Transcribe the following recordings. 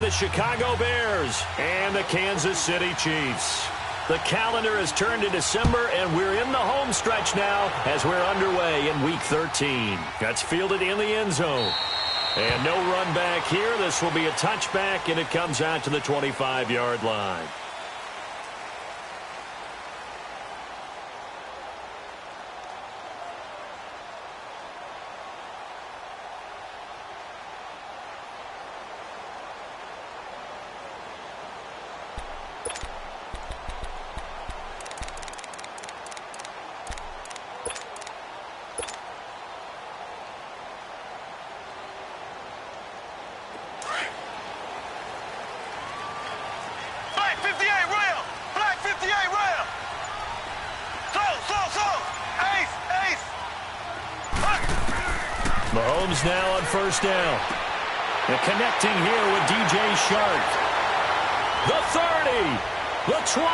the Chicago Bears and the Kansas City Chiefs. The calendar has turned to December, and we're in the home stretch now as we're underway in Week 13. That's fielded in the end zone. And no run back here. This will be a touchback, and it comes out to the 25-yard line. Mahomes now on first down. And connecting here with DJ Shark. The 30. The 20.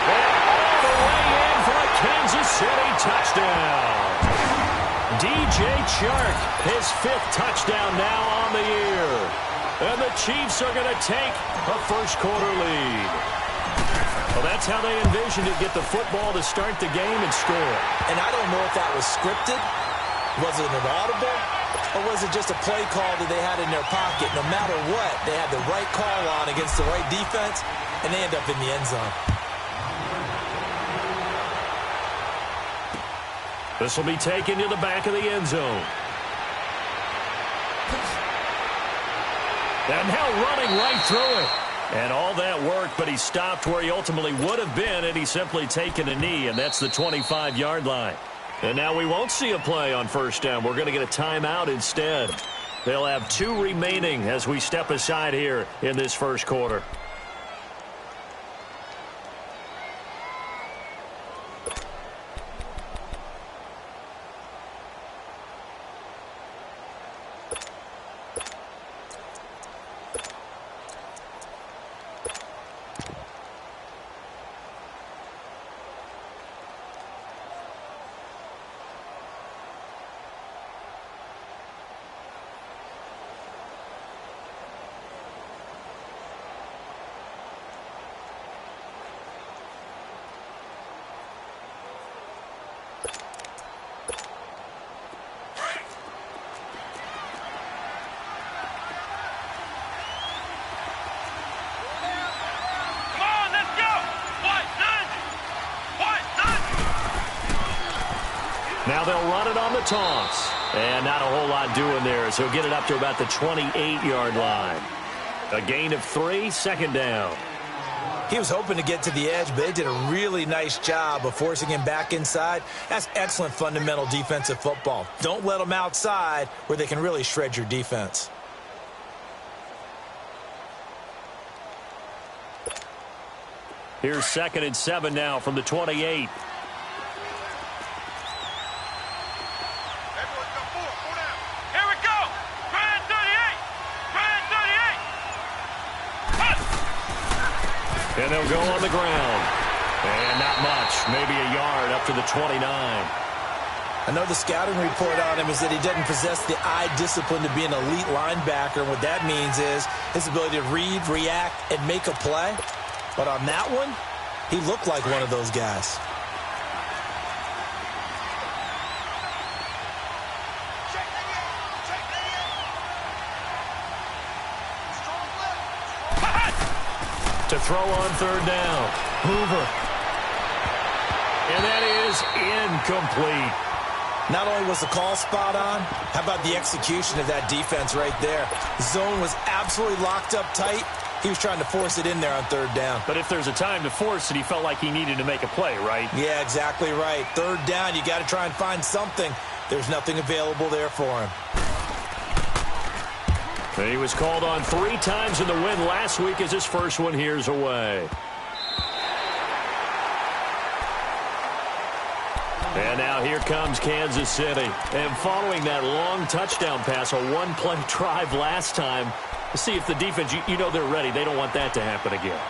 And all the way in for a Kansas City touchdown. DJ Shark, his 5th touchdown now on the year. And the Chiefs are going to take a first-quarter lead. Well, that's how they envisioned it, get the football to start the game and score. And I don't know if that was scripted. Was it an audible, or was it just a play call that they had in their pocket? No matter what, they had the right call on against the right defense, and they end up in the end zone. This will be taken to the back of the end zone. And now running right through it. And all that work, but he stopped where he ultimately would have been, and he's simply taken a knee, and that's the 25-yard line. And now we won't see a play on first down. We're going to get a timeout instead. They'll have 2 remaining as we step aside here in this first quarter. Now they'll run it on the toss. And not a whole lot doing there as he'll get it up to about the 28-yard line. A gain of 3, second down. He was hoping to get to the edge, but they did a really nice job of forcing him back inside. That's excellent fundamental defensive football. Don't let them outside where they can really shred your defense. Here's 2nd and 7 now from the 28. And they'll go on the ground. And not much. Maybe a yard up to the 29. I know the scouting report on him is that he doesn't possess the eye discipline to be an elite linebacker. And what that means is his ability to read, react, and make a play. But on that one, he looked like one of those guys. To throw on third down. Hoover. And that is incomplete. Not only was the call spot on, how about the execution of that defense right there? Zone was absolutely locked up tight. He was trying to force it in there on third down. But if there's a time to force it, he felt like he needed to make a play, right? Yeah, exactly right. Third down, you got to try and find something. There's nothing available there for him. And he was called on 3 times in the win last week as his first one here's away. And now here comes Kansas City. And following that long touchdown pass, a one-play drive last time, to see if the defense, you know they're ready. They don't want that to happen again.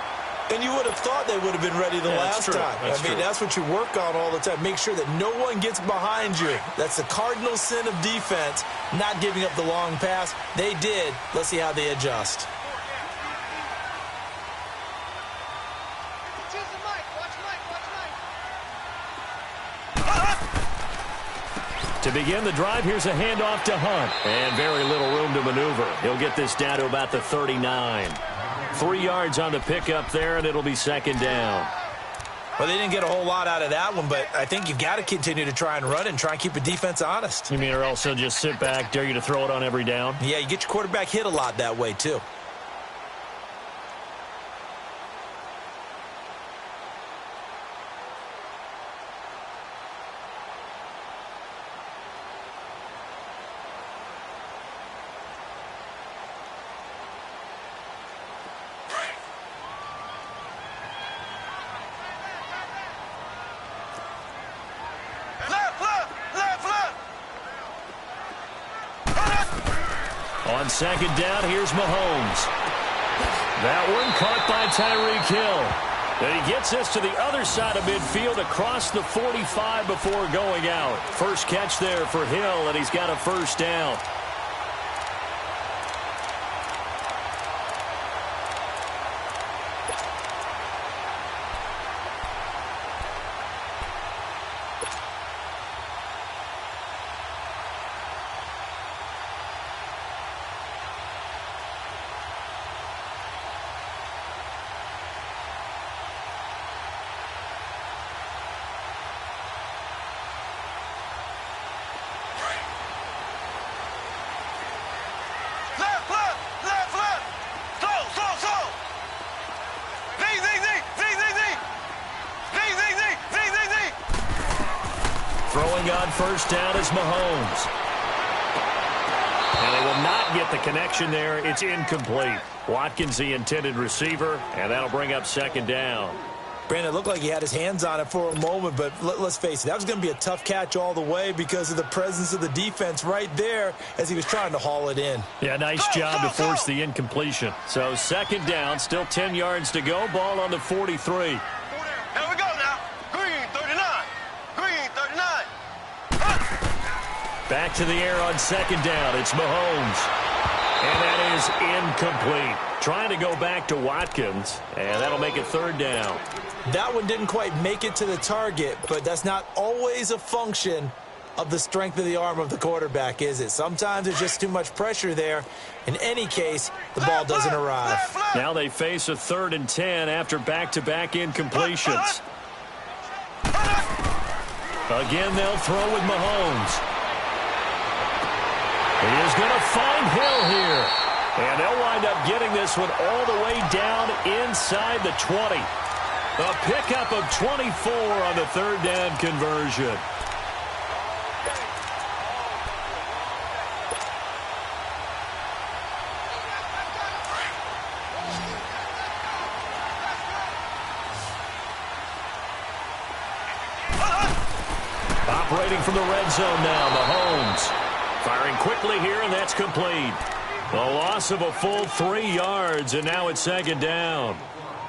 And you would have thought they would have been ready the last time. That's what you work on all the time. Make sure that no one gets behind you. That's the cardinal sin of defense, not giving up the long pass. They did. Let's see how they adjust. To begin the drive, here's a handoff to Hunt. And very little room to maneuver. He'll get this down to about the 39. 3 yards on the pickup there, and it'll be second down. Well, they didn't get a whole lot out of that one, but I think you've got to continue to try and run and try and keep the defense honest. You mean or else they'll just sit back, dare you to throw it on every down? Yeah, you get your quarterback hit a lot that way, too. On second down, here's Mahomes. That one caught by Tyreek Hill. And he gets this to the other side of midfield across the 45 before going out. First catch there for Hill, and he's got a first down. Throwing on first down is Mahomes. And they will not get the connection there. It's incomplete. Watkins, the intended receiver, and that'll bring up second down. Brandon, it looked like he had his hands on it for a moment, but let's face it, that was going to be a tough catch all the way because of the presence of the defense right there as he was trying to haul it in. Yeah, nice job to force the incompletion. So second down, still 10 yards to go. Ball on the 43. Here we go now. Green 39. Green 39. Back to the air on second down. It's Mahomes. And that is incomplete. Trying to go back to Watkins, and that'll make it third down. That one didn't quite make it to the target, but that's not always a function of the strength of the arm of the quarterback, is it? Sometimes there's just too much pressure there. In any case, the ball doesn't arrive. Now they face a 3rd and 10 after back-to-back incompletions. Again, they'll throw with Mahomes. He is going to find Hill here. And they'll wind up getting this one all the way down inside the 20. A pickup of 24 on the 3rd down conversion. Operating from the red zone now, Mahomes. Firing quickly here, and that's complete. A loss of a full 3 yards, and now it's second down.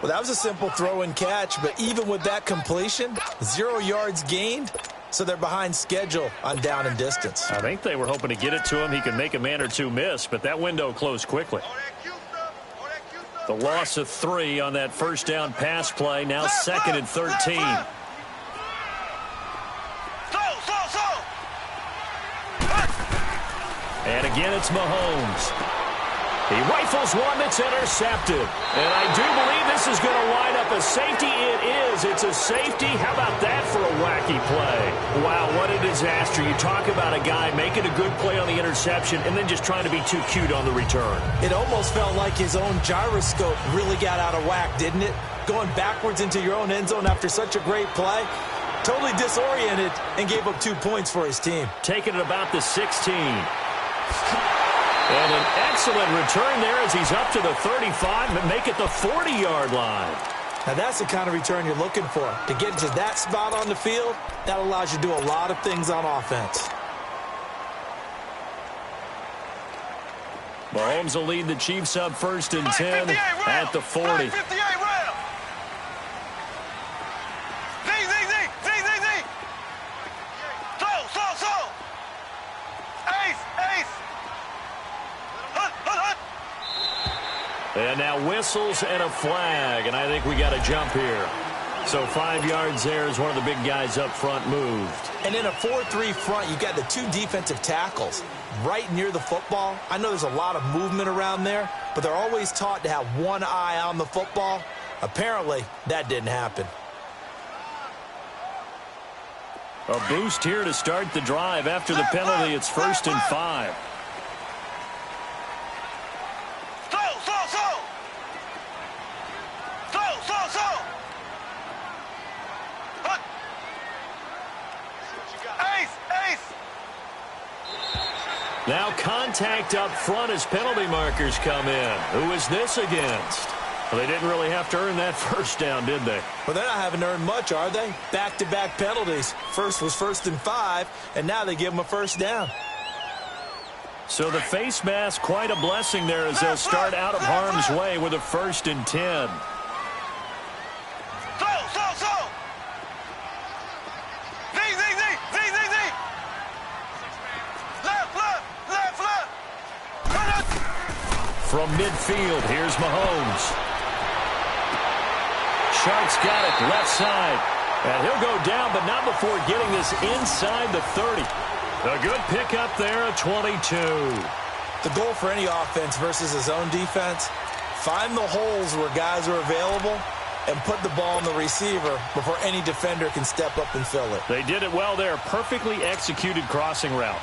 Well, that was a simple throw and catch, but even with that completion, 0 yards gained, so they're behind schedule on down and distance. I think they were hoping to get it to him. He could make a man or two miss, but that window closed quickly. The loss of 3 on that first down pass play, now 2nd and 13. And again, it's Mahomes. He rifles one that's intercepted. And I do believe this is going to wind up a safety. It is. It's a safety. How about that for a wacky play? Wow, what a disaster. You talk about a guy making a good play on the interception and then just trying to be too cute on the return. It almost felt like his own gyroscope really got out of whack, didn't it? Going backwards into your own end zone after such a great play. Totally disoriented and gave up 2 points for his team. Taking it about the 16. And an excellent return there as he's up to the 35 and make it the 40-yard line. Now that's the kind of return you're looking for. To get to that spot on the field, that allows you to do a lot of things on offense. Mahomes will lead the Chiefs up 1st and 10 at the 40. And now whistles and a flag, and I think we got a jump here. So 5 yards there as one of the big guys up front moved. And in a 4-3 front, you've got the 2 defensive tackles right near the football. I know there's a lot of movement around there, but they're always taught to have one eye on the football. Apparently, that didn't happen. A boost here to start the drive. After the penalty, it's 1st and 5. Now contact up front as penalty markers come in. Who is this against? Well, they didn't really have to earn that first down, did they? Well, they're not having to earn much, are they? Back-to-back penalties. First was 1st and 5, and now they give them a first down. So the face mask, quite a blessing there as they'll start out of harm's way with a 1st and 10. From midfield, here's Mahomes. Shark's got it, left side. And he'll go down, but not before getting this inside the 30. A good pickup there, a 22. The goal for any offense versus his own defense, find the holes where guys are available and put the ball on the receiver before any defender can step up and fill it. They did it well there. Perfectly executed crossing route.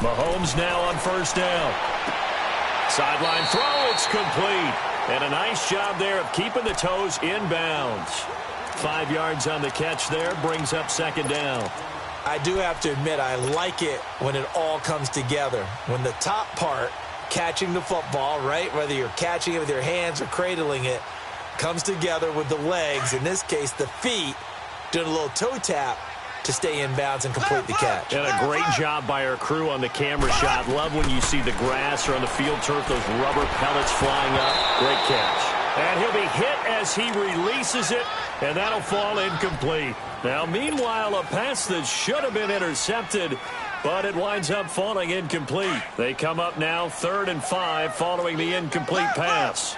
Mahomes now on 1st down. Sideline throw, it's complete. And a nice job there of keeping the toes inbounds. 5 yards on the catch there, brings up 2nd down. I do have to admit, I like it when it all comes together. When the top part, catching the football, right, whether you're catching it with your hands or cradling it, comes together with the legs, in this case the feet, doing a little toe tap to stay in bounds and complete the catch. And a great job by our crew on the camera shot. Love when you see the grass or on the field turf, those rubber pellets flying up. Great catch. And he'll be hit as he releases it, and that'll fall incomplete. Now, meanwhile, a pass that should have been intercepted, but it winds up falling incomplete. They come up now 3rd and 5 following the incomplete pass.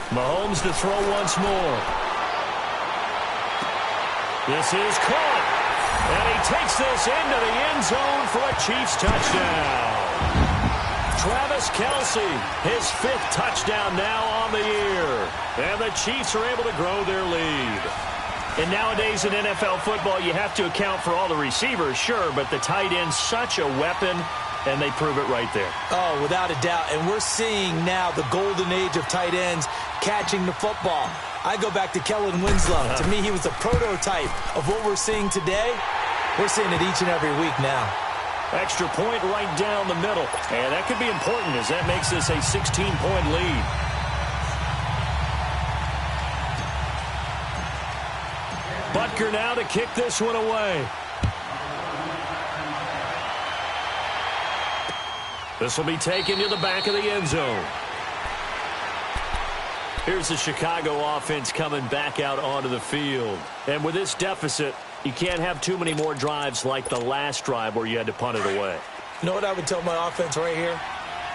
Mahomes to throw once more. This is caught. And he takes this into the end zone for a Chiefs touchdown. Travis Kelce, his 5th touchdown now on the year. And the Chiefs are able to grow their lead. And nowadays in NFL football, you have to account for all the receivers, sure, but the tight end's such a weapon, and they prove it right there. Oh, without a doubt. And we're seeing now the golden age of tight ends catching the football. I go back to Kellen Winslow. To me, he was a prototype of what we're seeing today. We're seeing it each and every week now. Extra point right down the middle. And that could be important as that makes this a 16-point lead. Butker now to kick this one away. This will be taken to the back of the end zone. Here's the Chicago offense coming back out onto the field. And with this deficit, you can't have too many more drives like the last drive where you had to punt it away. You know what I would tell my offense right here?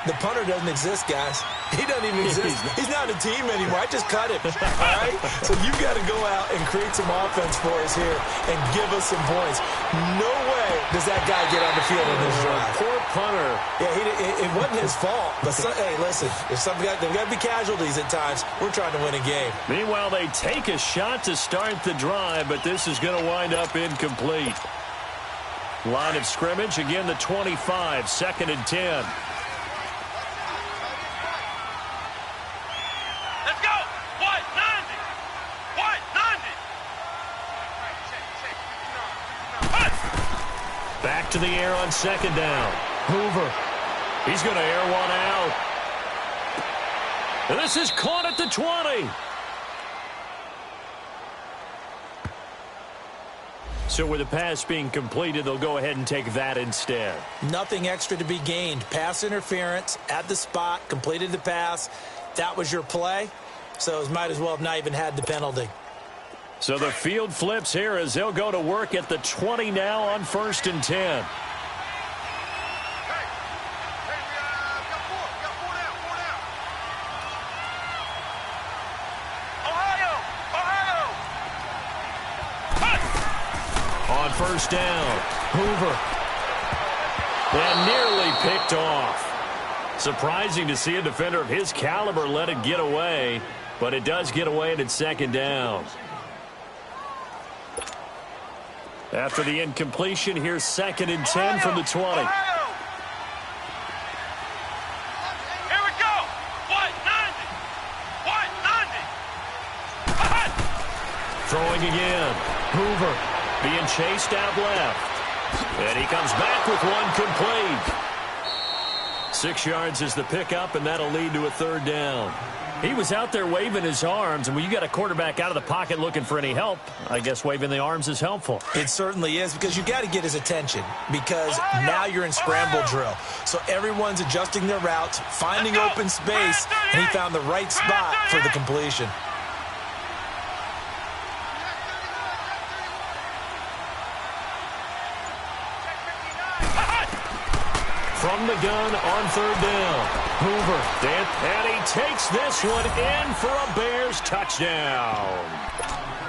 The punter doesn't exist, guys. He doesn't even exist. He's not a team anymore. I just cut him. All right? So you got to go out and create some offense for us here and give us some points. No way does that guy get on the field in this drive. Poor punter. Yeah, it wasn't his fault. But hey, listen, if there's got to be casualties at times. We're trying to win a game. Meanwhile, they take a shot to start the drive, but this is going to wind up incomplete. Line of scrimmage, again the 25, 2nd and 10. Back to the air on 2nd down. Hoover. He's going to air one out. And this is caught at the 20. So with the pass being completed, they'll go ahead and take that instead. Nothing extra to be gained. Pass interference at the spot, completed the pass. That was your play, so it might as well have not even had the penalty. So the field flips here as they'll go to work at the 20 now on 1st and 10. On 1st down, Hoover. And nearly picked off. Surprising to see a defender of his caliber let it get away, but it does get away and it's 2nd down. After the incompletion, here's 2nd and 10 from the 20. Here we go. White 90. Throwing again. Hoover being chased out left. And he comes back with one complete. 6 yards is the pickup, and that'll lead to a 3rd down. He was out there waving his arms, and when you got a quarterback out of the pocket looking for any help, I guess waving the arms is helpful. It certainly is, because you got to get his attention, because now you're in scramble drill. So everyone's adjusting their routes, finding open space, and he found the right spot for the completion. From the gun on 3rd down. Hoover, and he takes this one in for a Bears touchdown.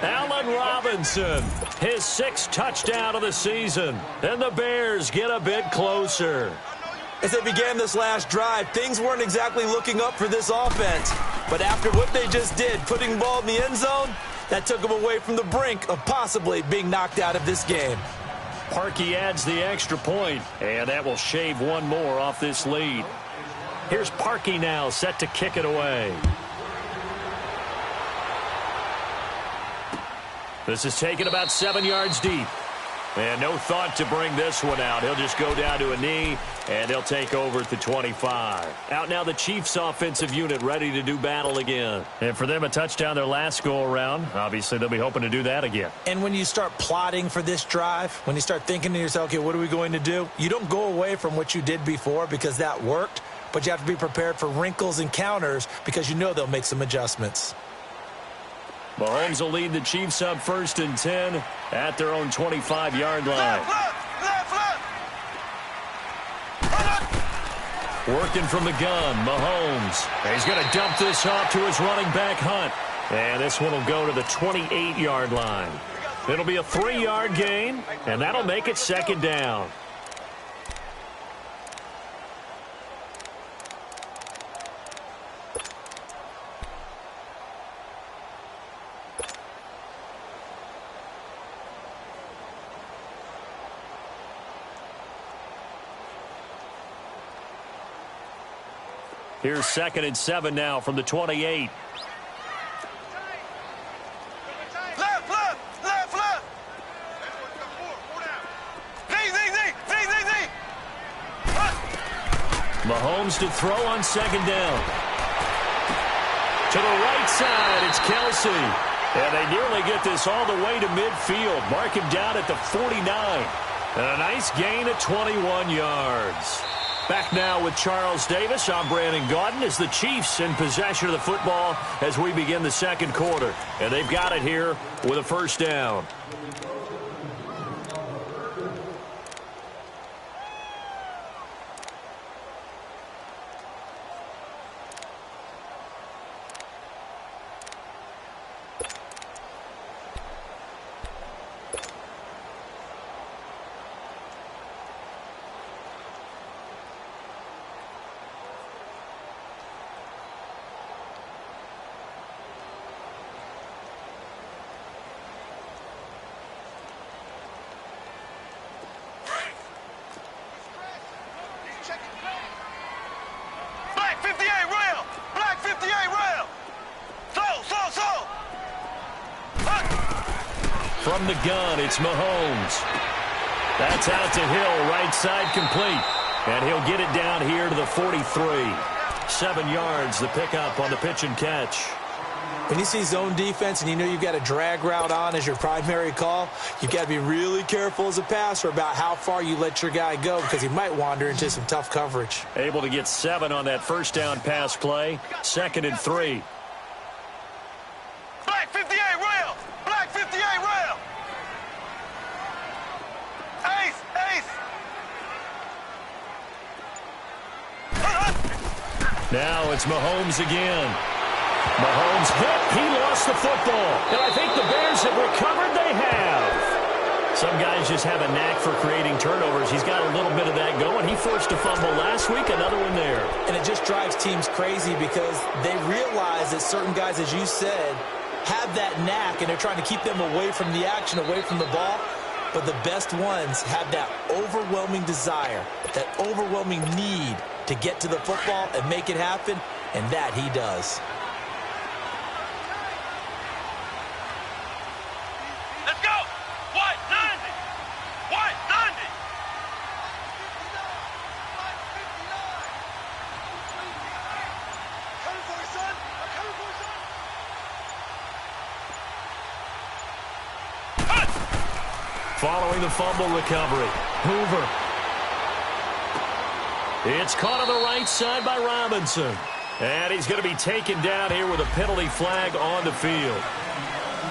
Allen Robinson, his 6th touchdown of the season, and the Bears get a bit closer. As they began this last drive, things weren't exactly looking up for this offense. But after what they just did, putting the ball in the end zone, that took them away from the brink of possibly being knocked out of this game. Parkey adds the extra point, and that will shave one more off this lead. Here's Parkey now, set to kick it away. This is taken about 7 yards deep. And no thought to bring this one out. He'll just go down to a knee, and he'll take over at the 25. Out now the Chiefs offensive unit ready to do battle again. And for them, a touchdown their last go-around. Obviously, they'll be hoping to do that again. And when you start plotting for this drive, when you start thinking to yourself, okay, what are we going to do? You don't go away from what you did before because that worked, but you have to be prepared for wrinkles and counters because you know they'll make some adjustments. Mahomes will lead the Chiefs up 1st and 10 at their own 25-yard line. Working from the gun, Mahomes. He's going to dump this off to his running back, Hunt. And this one will go to the 28-yard line. It'll be a 3-yard gain, and that'll make it 2nd down. Here's 2nd and 7 now from the 28. Left. Mahomes to throw on 2nd down. To the right side, it's Kelsey. And they nearly get this all the way to midfield. Mark him down at the 49. And a nice gain of 21 yards. Back now with Charles Davis. I'm Brandon Gaudin as the Chiefs in possession of the football as we begin the 2nd quarter. And they've got it here with a 1st down. Black 58 rail. Slow. From the gun, it's Mahomes. That's out to Hill, right side complete. And he'll get it down here to the 43. 7 yards, the pickup on the pitch and catch. When you see zone defense and you know you've got a drag route on as your primary call, you've got to be really careful as a passer about how far you let your guy go because he might wander into some tough coverage. Able to get 7 on that first down pass play. 2nd and 3. Black 58 rail. Black 58 rail. Ace, ace. Now it's Mahomes again. Mahomes hit. He lost the football. And I think the Bears have recovered. They have. Some guys just have a knack for creating turnovers. He's got a little bit of that going. He forced a fumble last week, another one there. And it just drives teams crazy because they realize that certain guys, as you said, have that knack, and they're trying to keep them away from the action, away from the ball. But the best ones have that overwhelming desire, that overwhelming need to get to the football and make it happen, and that he does. Let's go. White 90. White 90. Coming for you, son. I'm coming for you, son. Following the fumble recovery, Hoover. It's caught on the right side by Robinson. And he's going to be taken down here with a penalty flag on the field.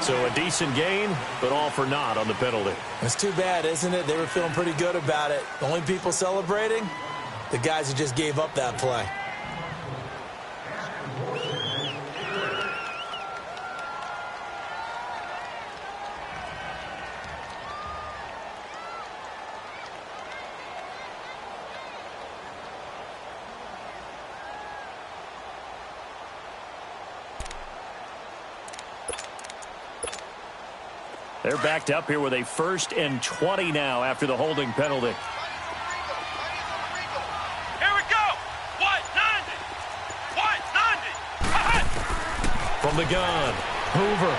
So a decent gain, but all for naught on the penalty. It's too bad, isn't it? They were feeling pretty good about it. The only people celebrating, the guys who just gave up that play. They're backed up here with a 1st and 20 now after the holding penalty. Here we go. White 90. White 90. From the gun, Hoover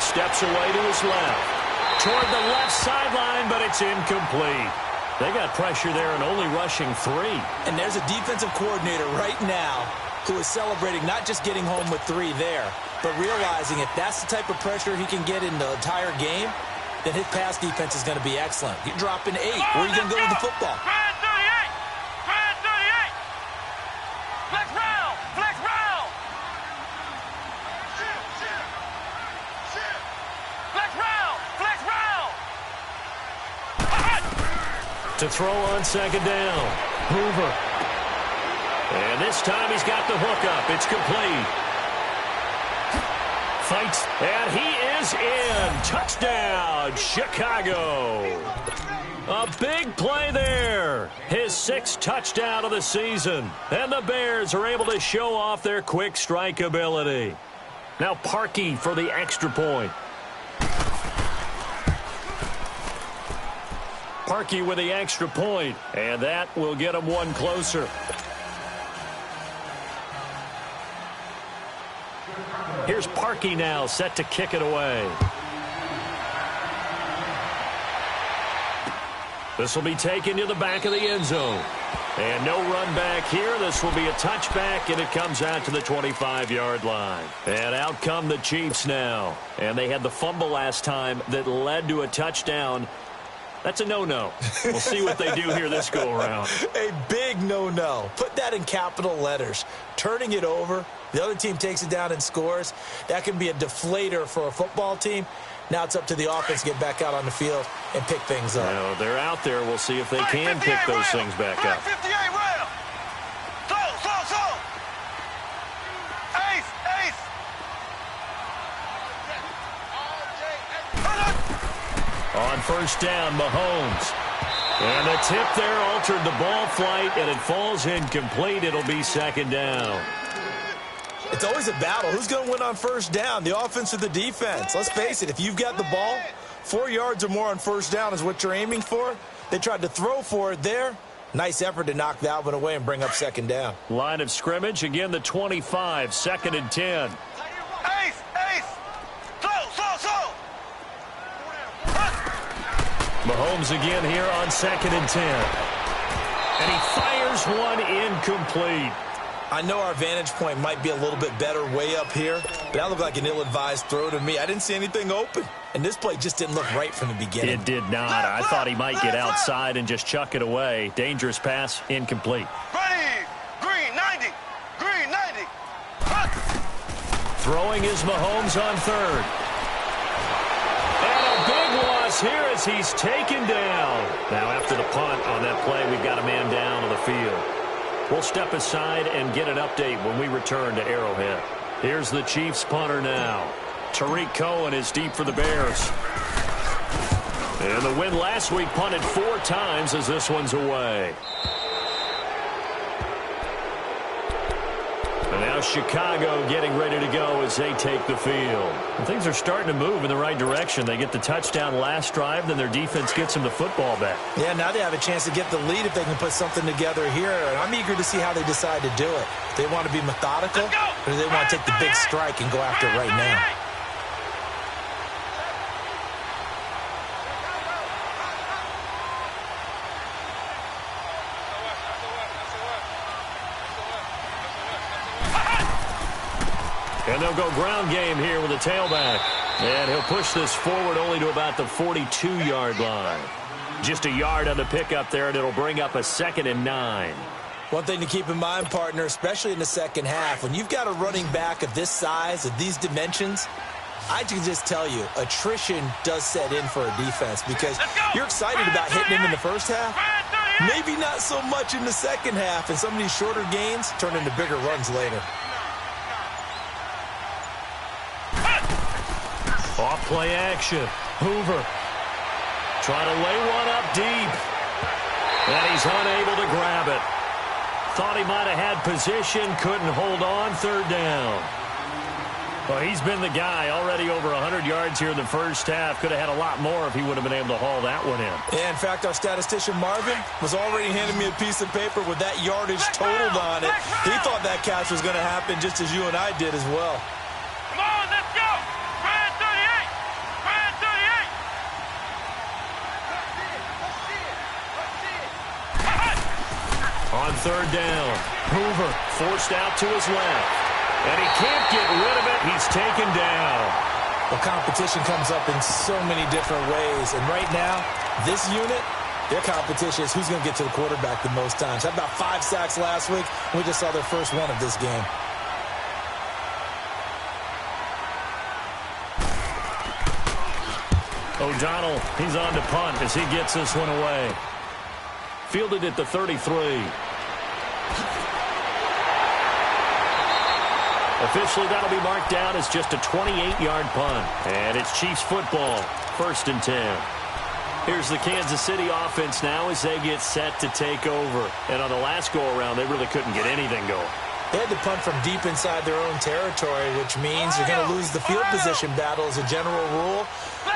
steps away to his left. Toward the left sideline, but it's incomplete. They got pressure there and only rushing 3. And there's a defensive coordinator right now who is celebrating not just getting home with 3 there, but realizing if that's the type of pressure he can get in the entire game, then his pass defense is going to be excellent. You're dropping 8. Where are you going to go with the football? Grand 38. Grand 38. Flex round. Flex round. Shit, shit. Shit. Flex round. Flex round. To throw on 2nd down, Hoover. And this time he's got the hook up. It's complete. Fights, and he is in. Touchdown, Chicago. A big play there. His 6th touchdown of the season. And the Bears are able to show off their quick strike ability. Now Parkey for the extra point. Parkey with the extra point, and that will get him one closer. Here's Parkey now, set to kick it away. This will be taken to the back of the end zone. And no run back here. This will be a touchback, and it comes out to the 25-yard line. And out come the Chiefs now. And they had the fumble last time that led to a touchdown. That's a no-no. We'll see what they do here this go-around. A big no-no. Put that in capital letters. Turning it over, the other team takes it down and scores. That can be a deflator for a football team. Now it's up to the offense to get back out on the field and pick things up. Well, they're out there. We'll see if they can pick those things back up. 58 rail. Slow. Ace. On 1st down, Mahomes. And the tip there altered the ball flight, and it falls incomplete. It'll be 2nd down. It's always a battle. Who's going to win on 1st down, the offense or the defense? Let's face it, if you've got the ball, 4 yards or more on 1st down is what you're aiming for. They tried to throw for it there. Nice effort to knock that one away and bring up 2nd down. Line of scrimmage, again the 25, 2nd and 10. Ace. Slow. Mahomes again here on 2nd and 10. And he fires one incomplete. I know our vantage point might be a little bit better way up here, but that looked like an ill-advised throw to me. I didn't see anything open, and this play just didn't look right from the beginning. It did not. I thought he might get outside and just chuck it away. Dangerous pass, incomplete. Ready. Green 90. Green 90. Throwing is Mahomes on third. And a big loss here as he's taken down. Now after the punt on that play, we've got a man down on the field. We'll step aside and get an update when we return to Arrowhead. Here's the Chiefs punter now. Tariq Cohen is deep for the Bears. And the win last week punted 4 times as this one's away. And now Chicago getting ready to go as they take the field. And things are starting to move in the right direction. They get the touchdown last drive, then their defense gets them the football back. Yeah, now they have a chance to get the lead if they can put something together here. And I'm eager to see how they decide to do it. Do they want to be methodical, or do they want to take the big strike and go after it right now? And they'll go ground game here with a tailback. And he'll push this forward only to about the 42-yard line. Just a yard on the pickup there, and it'll bring up a 2nd and 9. One thing to keep in mind, partner, especially in the second half, when you've got a running back of this size, of these dimensions, I can just tell you, attrition does set in for a defense because you're excited about hitting him in the first half. Maybe not so much in the second half, and some of these shorter gains turn into bigger runs later. Off play action. Hoover trying to lay one up deep. And he's unable to grab it. Thought he might have had position, couldn't hold on, 3rd down. Well, he's been the guy already over 100 yards here in the first half. Could have had a lot more if he would have been able to haul that one in. Yeah, in fact, our statistician Marvin was already handing me a piece of paper with that yardage totaled on it. He thought that catch was going to happen just as you and I did as well. Come on, let's go. Red 38. Red 38. On 3rd down, Hoover forced out to his left. And he can't get rid of it. He's taken down. Well, competition comes up in so many different ways. And right now, this unit, their competition is who's going to get to the quarterback the most times. Had about 5 sacks last week. We just saw their first one of this game. O'Donnell, he's on to punt as he gets this one away. Fielded at the 33. Officially, that'll be marked down as just a 28-yard punt. And it's Chiefs football, 1st and 10. Here's the Kansas City offense now as they get set to take over. And on the last go-around, they really couldn't get anything going. They had to punt from deep inside their own territory, which means you're going to lose the field position battle as a general rule.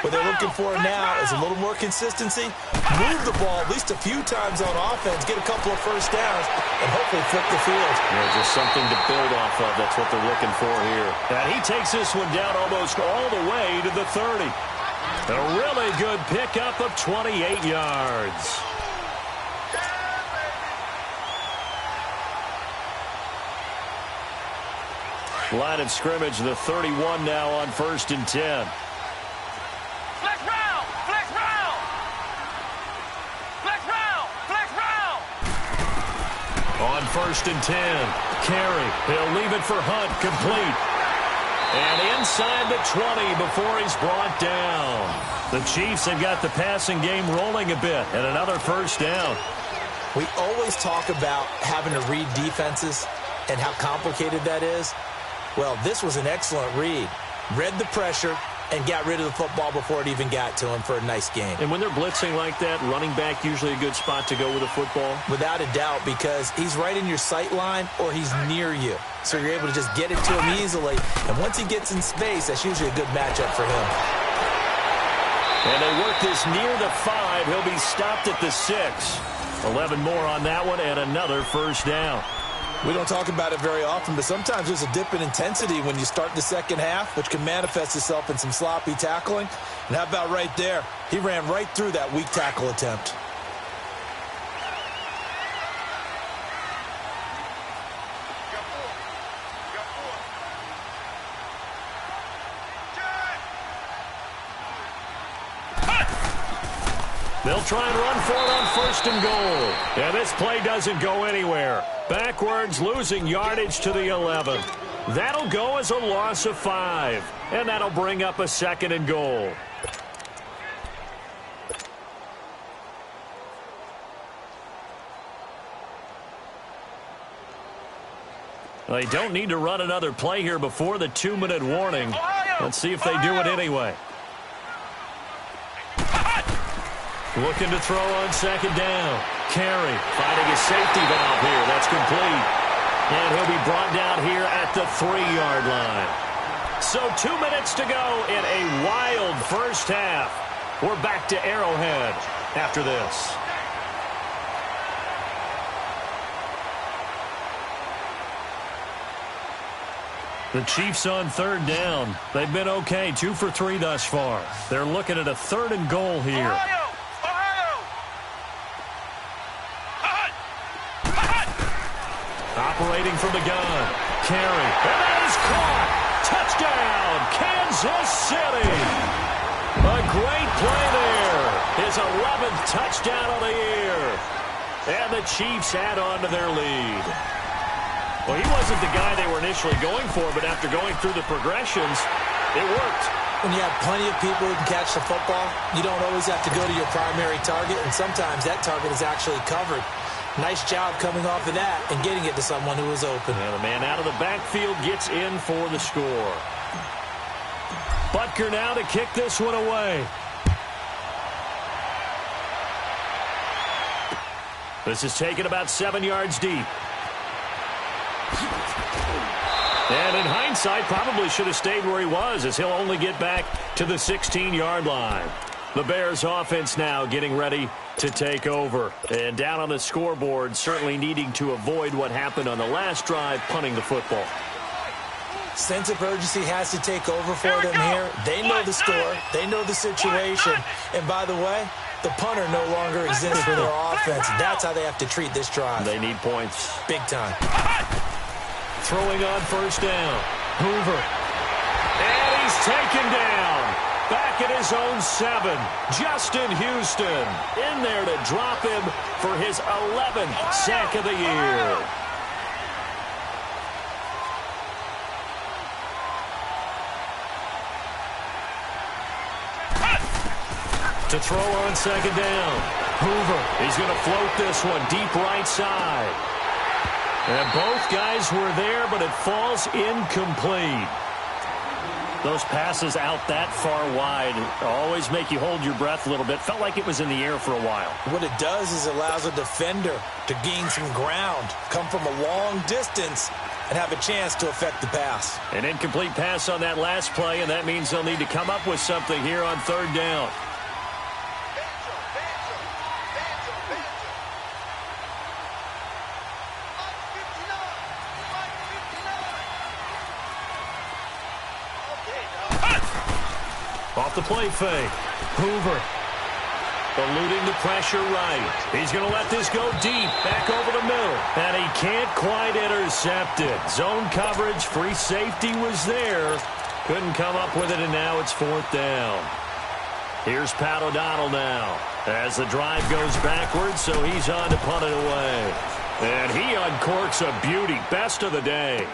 What they're looking for now is a little more consistency, move the ball at least a few times on offense, get a couple of first downs, and hopefully flip the field. Yeah, just something to build off of. That's what they're looking for here. And he takes this one down almost all the way to the 30. A really good pickup of 28 yards. Line of scrimmage, the 31 now on 1st and 10. Flex round. Flex round. Flex round. Flex round. On 1st and 10, carry. He'll leave it for Hunt, complete. And inside the 20 before he's brought down. The Chiefs have got the passing game rolling a bit, and another first down. We always talk about having to read defenses and how complicated that is. Well, this was an excellent read. Read the pressure and got rid of the football before it even got to him for a nice game. And when they're blitzing like that, running back usually a good spot to go with a football? Without a doubt, because he's right in your sight line or he's near you. So you're able to just get it to him easily. And once he gets in space, that's usually a good matchup for him. And they work this near the 5. He'll be stopped at the 6. 11 more on that one and another first down. We don't talk about it very often, but sometimes there's a dip in intensity when you start the second half, which can manifest itself in some sloppy tackling. And how about right there? He ran right through that weak tackle attempt. They'll try and run for it on 1st and goal. And this play doesn't go anywhere. Backwards, losing yardage to the 11. That'll go as a loss of 5. And that'll bring up a 2nd and goal. They don't need to run another play here before the 2-minute warning. Let's see if they do it anyway. Looking to throw on 2nd down. Carey finding a safety valve here. That's complete. And he'll be brought down here at the 3-yard line. So 2 minutes to go in a wild first half. We're back to Arrowhead after this. The Chiefs on 3rd down. They've been okay, 2 for 3 thus far. They're looking at a 3rd and goal here. Operating from the gun. Carey. And that is caught. Touchdown, Kansas City. A great play there. His 11th touchdown of the year. And the Chiefs add on to their lead. Well, he wasn't the guy they were initially going for, but after going through the progressions, it worked. When you have plenty of people who can catch the football, you don't always have to go to your primary target, and sometimes that target is actually covered. Nice job coming off of that and getting it to someone who was open. And the man out of the backfield gets in for the score. Butker now to kick this one away. This is taken about 7 yards deep. And in hindsight, probably should have stayed where he was, as he'll only get back to the 16-yard line. The Bears offense now getting ready to take over. And down on the scoreboard, certainly needing to avoid what happened on the last drive, punting the football. Sense of urgency has to take over for them here. They know the score. They know the situation. And by the way, the punter no longer exists for their offense. That's how they have to treat this drive. They need points. Big time. Throwing on 1st down. Hoover. And he's taken down. Back at his own 7. Justin Houston in there to drop him for his 11th sack of the year. To throw on 2nd down. Hoover. He's going to float this one deep right side. And both guys were there, but it falls incomplete. Those passes out that far wide always make you hold your breath a little bit. Felt like it was in the air for a while. What it does is it allows a defender to gain some ground, come from a long distance, and have a chance to affect the pass. An incomplete pass on that last play, and that means they'll need to come up with something here on 3rd down. Off the play fake. Hoover. Eluding the pressure right. He's going to let this go deep. Back over the middle. And he can't quite intercept it. Zone coverage. Free safety was there. Couldn't come up with it, and now it's 4th down. Here's Pat O'Donnell now. As the drive goes backwards, so he's on to punt it away. And he uncorks a beauty. Best of the day.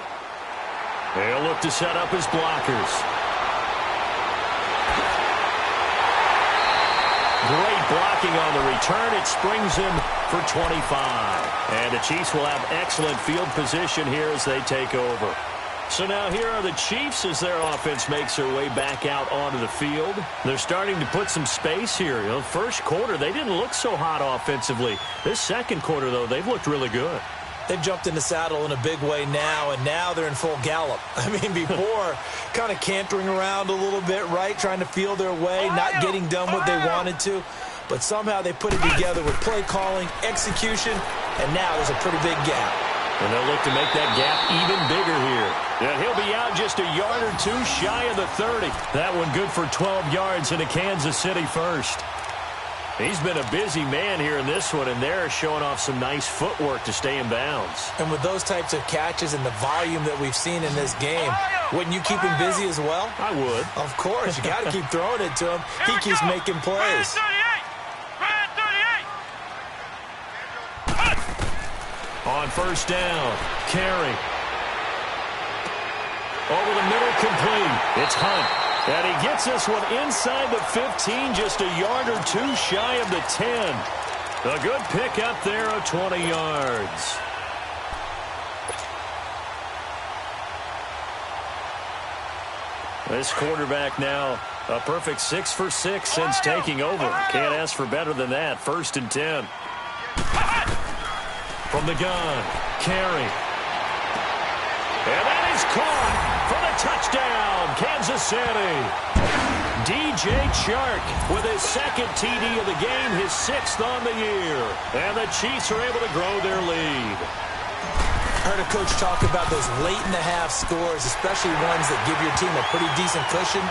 They'll look to set up his blockers. Great blocking on the return. It springs him for 25. And the Chiefs will have excellent field position here as they take over. So now here are the Chiefs as their offense makes their way back out onto the field. They're starting to put some space here. You know, first quarter, they didn't look so hot offensively. This second quarter, though, they've looked really good. They've jumped in the saddle in a big way now, and now they're in full gallop. I mean, before, kind of cantering around a little bit, right, trying to feel their way, not getting done what they wanted to. But somehow they put it together with play calling, execution, and now there's a pretty big gap. And they'll look to make that gap even bigger here. And he'll be out just a yard or two shy of the 30. That one good for 12 yards into Kansas City first. He's been a busy man here in this one, and they're showing off some nice footwork to stay in bounds. And with those types of catches and the volume that we've seen in this game, wouldn't you keep him busy as well? I would. Of course. You got to keep throwing it to him. He keeps making plays. Red On first down, carry. Over the middle, complete. It's Hunt. And he gets this one inside the 15, just a yard or two shy of the 10. A good pickup there of 20 yards. This quarterback now a perfect 6 for 6 since taking over. Can't ask for better than that. 1st and 10. From the gun, carry. And that is caught for the touchdown, Kansas City. DJ Chark with his 2nd TD of the game, his 6th on the year. And the Chiefs are able to grow their lead. I heard a coach talk about those late-in-the-half scores, especially ones that give your team a pretty decent cushion.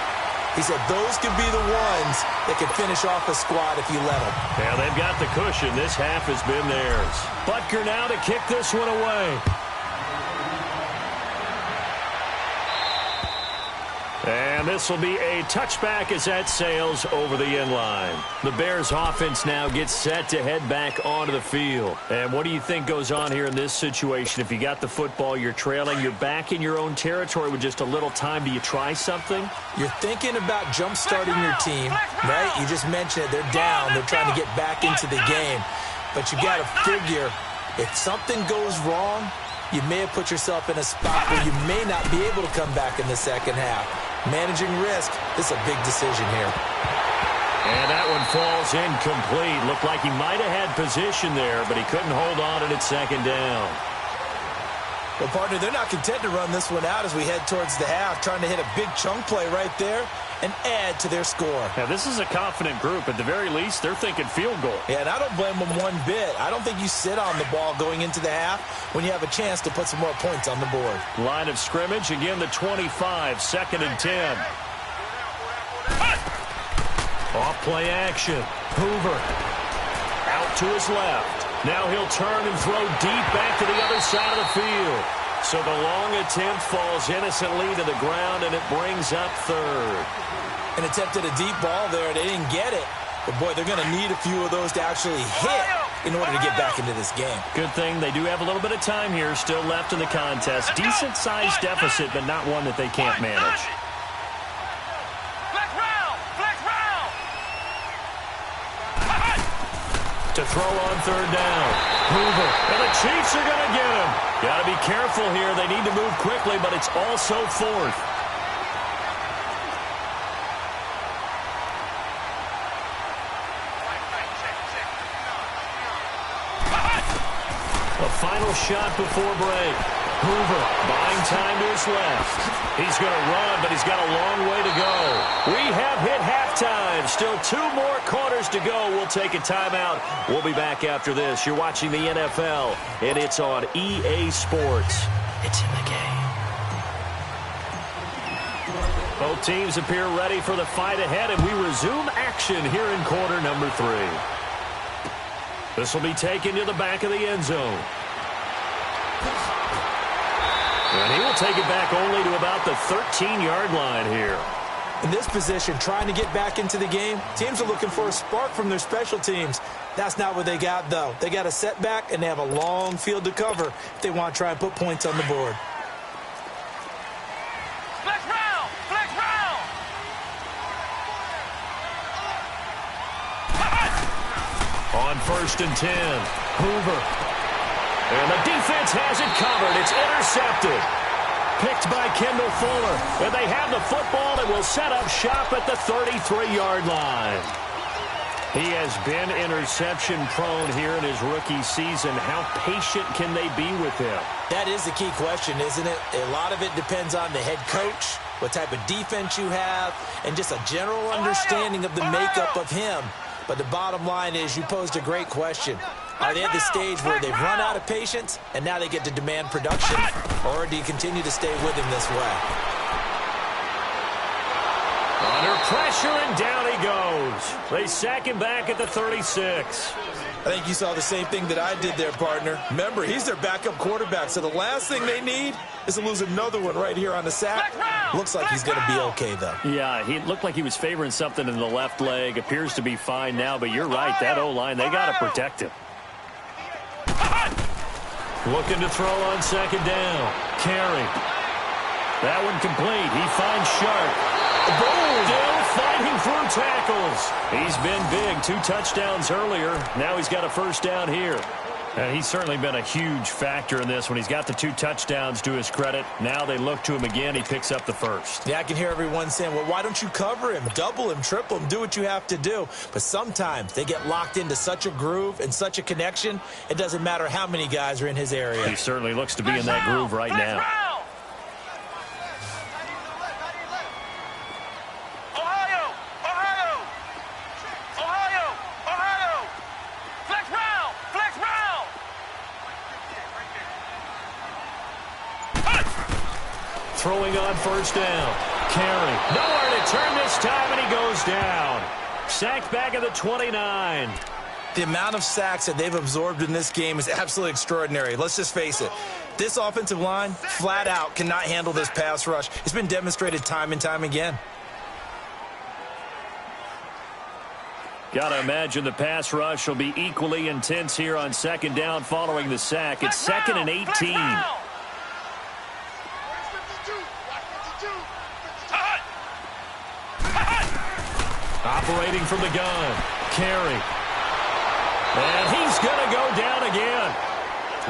He said those could be the ones that could finish off a squad if you let them. Yeah, they've got the cushion. This half has been theirs. Butker now to kick this one away. And this will be a touchback as that sails over the end line. The Bears offense now gets set to head back onto the field. And what do you think goes on here in this situation? If you got the football, you're trailing, you're back in your own territory with just a little time. Do you try something? You're thinking about jump-starting your team, right? You just mentioned it. They're down. They're trying to get back into the game. But you got to figure if something goes wrong, you may have put yourself in a spot where you may not be able to come back in the second half. Managing risk, this is a big decision here. And that one falls incomplete. Looked like he might have had position there, but he couldn't hold on at 2nd down. Well, partner, they're not content to run this one out as we head towards the half, trying to hit a big chunk play right there and add to their score. Now, this is a confident group. At the very least, they're thinking field goal. Yeah, and I don't blame them one bit. I don't think you sit on the ball going into the half when you have a chance to put some more points on the board. Line of scrimmage, again, the 25, 2nd and 10. Off play action. Hoover out to his left. Now he'll turn and throw deep back to the other side of the field. So the long attempt falls innocently to the ground, and it brings up 3rd. An attempt at a deep ball there. They didn't get it. But, boy, they're going to need a few of those to actually hit in order to get back into this game. Good thing they do have a little bit of time here still left in the contest. Decent-sized deficit, but not one that they can't manage. To throw on 3rd down. Hoover. And the Chiefs are going to get him. Got to be careful here. They need to move quickly, but it's also 4th. A final shot before break. Hoover buying time to his left. He's going to run, but he's got a long way to go. We have hit halftime. Still 2 more quarters to go. We'll take a timeout. We'll be back after this. You're watching the NFL, and it's on EA Sports. It's in the game. Both teams appear ready for the fight ahead, and we resume action here in quarter number 3. This will be taken to the back of the end zone. And he will take it back only to about the 13-yard line here. In this position, trying to get back into the game, teams are looking for a spark from their special teams. That's not what they got, though. They got a setback, and they have a long field to cover if they want to try and put points on the board. Flex round! Flex round! On 1st and 10, Hoover. And the defense has it covered. It's intercepted. Picked by Kendall Fuller. And they have the football and will set up shop at the 33-yard line. He has been interception prone here in his rookie season. How patient can they be with him? That is the key question, isn't it? A lot of it depends on the head coach, what type of defense you have, and just a general understanding of the makeup of him. But the bottom line is you posed a great question. Are they at the stage where they've run out of patience and now they get to demand production? Or do you continue to stay with him this way? Under pressure, and down he goes. They sack him back at the 36. I think you saw the same thing that I did there, partner. Remember, he's their backup quarterback, so the last thing they need is to lose another one right here on the sack. Looks like he's going to be okay, though. Yeah, he looked like he was favoring something in the left leg. Appears to be fine now, but you're right. That O-line, they got to protect him. Looking to throw on second down. Carey. That one complete. He finds Sharp. Still fighting through tackles. He's been big. 2 touchdowns earlier. Now he's got a first down here. And he's certainly been a huge factor in this when he's got the 2 touchdowns to his credit. Now they look to him again. He picks up the first. Yeah, I can hear everyone saying, well, why don't you cover him? Double him, triple him, do what you have to do. But sometimes they get locked into such a groove and such a connection, it doesn't matter how many guys are in his area. He certainly looks to be in that groove right now. Throwing on first down. Carey. Nowhere to turn this time, and he goes down. Sacked back at the 29. The amount of sacks that they've absorbed in this game is absolutely extraordinary. Let's just face it. This offensive line, flat out, cannot handle this pass rush. It's been demonstrated time and time again. Got to imagine the pass rush will be equally intense here on second down following the sack. It's 2nd and 18. Operating from the gun. Carey. And he's going to go down again.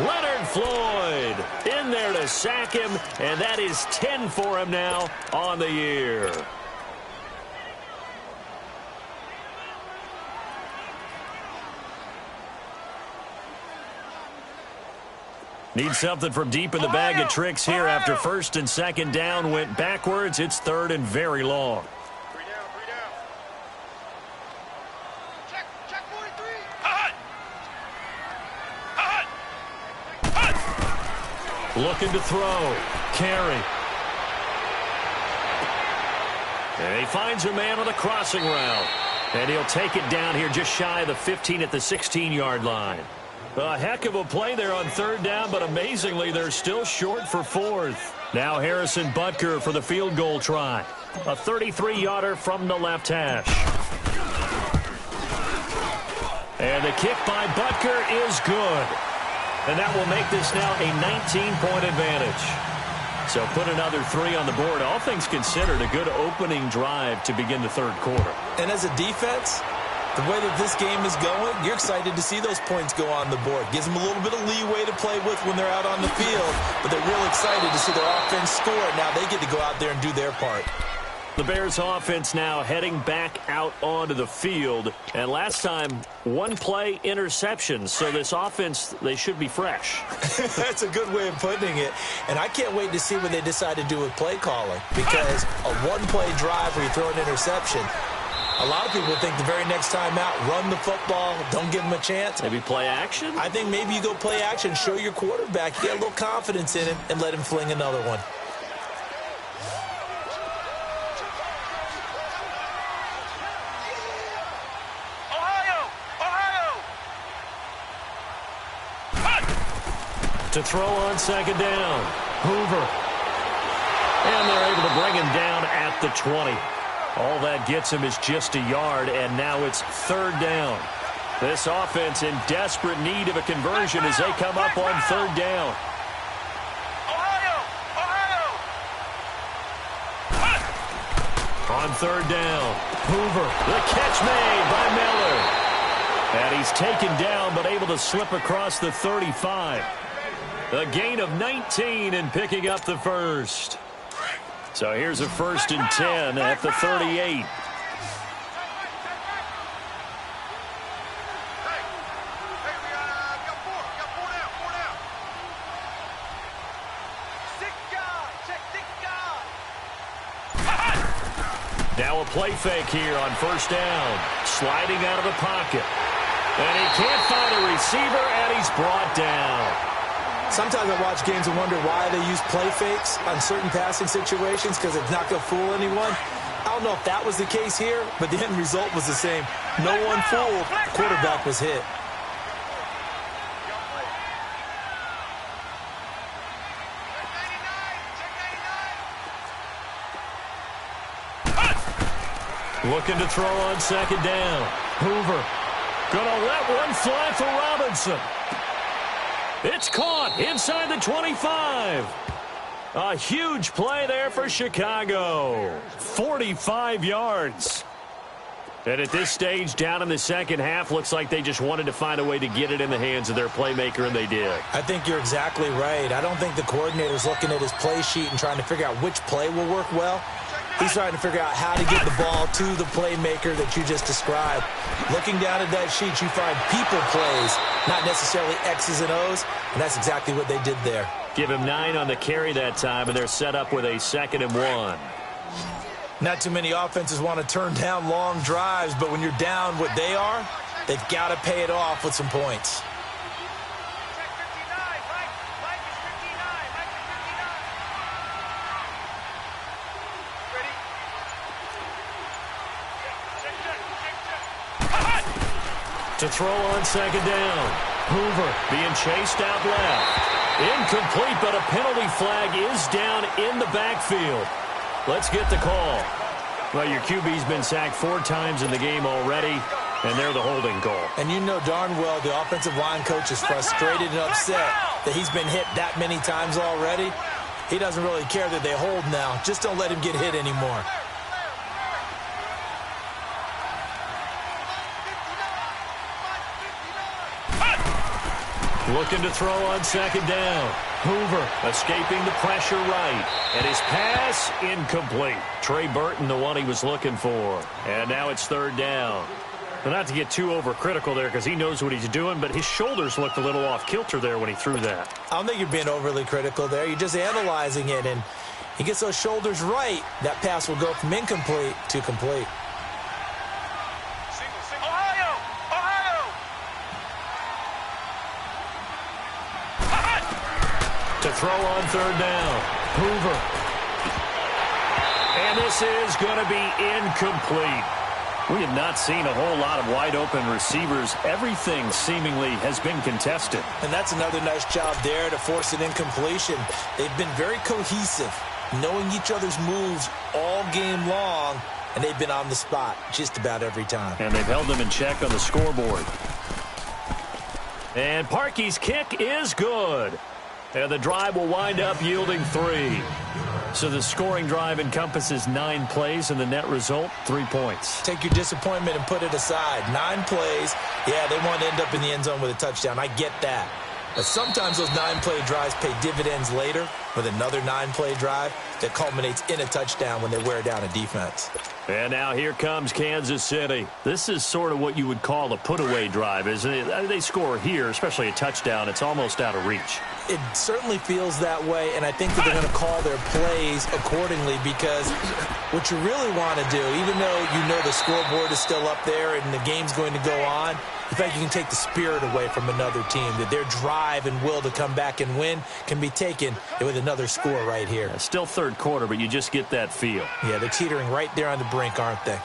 Leonard Floyd in there to sack him, and that is 10 for him now on the year. Need something from deep in the bag of tricks here after first and second down went backwards. It's 3rd and very long. Looking to throw. Carey. And he finds a man on the crossing route. And he'll take it down here just shy of the 15 at the 16-yard line. A heck of a play there on 3rd down, but amazingly, they're still short for 4th. Now Harrison Butker for the field goal try. A 33-yarder from the left hash. And the kick by Butker is good. And that will make this now a 19-point advantage. So put another 3 on the board. All things considered, a good opening drive to begin the 3rd quarter. And as a defense, the way that this game is going, you're excited to see those points go on the board. Gives them a little bit of leeway to play with when they're out on the field. But they're real excited to see their offense score. Now they get to go out there and do their part. The Bears offense now heading back out onto the field. And last time, 1 play interception. So this offense, they should be fresh. That's a good way of putting it. And I can't wait to see what they decide to do with play calling. Because a 1-play drive where you throw an interception, a lot of people think the very next time out, run the football, don't give them a chance. Maybe play action? I think maybe you go play action, show your quarterback, get a little confidence in him, and let him fling another one. To throw on second down. Hoover. And they're able to bring him down at the 20. All that gets him is just a yard, and now it's 3rd down. This offense in desperate need of a conversion as they come up on 3rd down. On 3rd down, Hoover. The catch made by Miller. And he's taken down but able to slip across the 35. A gain of 19 and picking up the first. So here's a 1st and 10 at the 38. Now a play fake here on 1st down. Sliding out of the pocket. And he can't find a receiver, and he's brought down. Sometimes I watch games and wonder why they use play fakes on certain passing situations because it's not going to fool anyone. I don't know if that was the case here, but the end result was the same. No one fooled. The quarterback was hit. Looking to throw on second down. Hoover. Gonna let one fly for Robinson. It's caught inside the 25. A huge play there for Chicago. 45 yards. And at this stage, down in the second half, looks like they just wanted to find a way to get it in the hands of their playmaker, and they did. I think you're exactly right. I don't think the coordinator's looking at his play sheet and trying to figure out which play will work well. He's trying to figure out how to get the ball to the playmaker that you just described. Looking down at that sheet, you find people plays, not necessarily X's and O's, and that's exactly what they did there. Give him 9 on the carry that time, and they're set up with a 2nd and 1. Not too many offenses want to turn down long drives, but when you're down what they are, they've got to pay it off with some points. To throw on 2nd down. Hoover being chased out left. Incomplete, but a penalty flag is down in the backfield. Let's get the call. Well, your QB's been sacked 4 times in the game already, and they're the holding call. And you know darn well the offensive line coach is frustrated and upset that he's been hit that many times already. He doesn't really care that they hold now. Just don't let him get hit anymore. Looking to throw on 2nd down. Hoover escaping the pressure right. And his pass incomplete. Trey Burton, the one he was looking for. And now it's 3rd down. Well, not to get too overcritical there because he knows what he's doing, but his shoulders looked a little off kilter there when he threw that. I don't think you're being overly critical there. You're just analyzing it, and he gets those shoulders right. That pass will go from incomplete to complete. To throw on 3rd down. Hoover. And this is going to be incomplete. We have not seen a whole lot of wide-open receivers. Everything seemingly has been contested. And that's another nice job there to force an incompletion. They've been very cohesive, knowing each other's moves all game long, and they've been on the spot just about every time. And they've held them in check on the scoreboard. And Parkey's kick is good. And the drive will wind up yielding 3. So the scoring drive encompasses 9 plays, and the net result, 3 points. Take your disappointment and put it aside. 9 plays, yeah, they want to end up in the end zone with a touchdown. I get that. But sometimes those 9-play drives pay dividends later with another 9-play drive that culminates in a touchdown when they wear down a defense. And now here comes Kansas City. This is sort of what you would call a put-away drive, isn't it? They score here, especially a touchdown. It's almost out of reach. It certainly feels that way, and I think that they're going to call their plays accordingly because what you really want to do, even though you know the scoreboard is still up there and the game's going to go on, in fact, you can take the spirit away from another team, that their drive and will to come back and win can be taken with another score right here. Still 3rd quarter, but you just get that feel. Yeah, they're teetering right there on the brink, aren't they?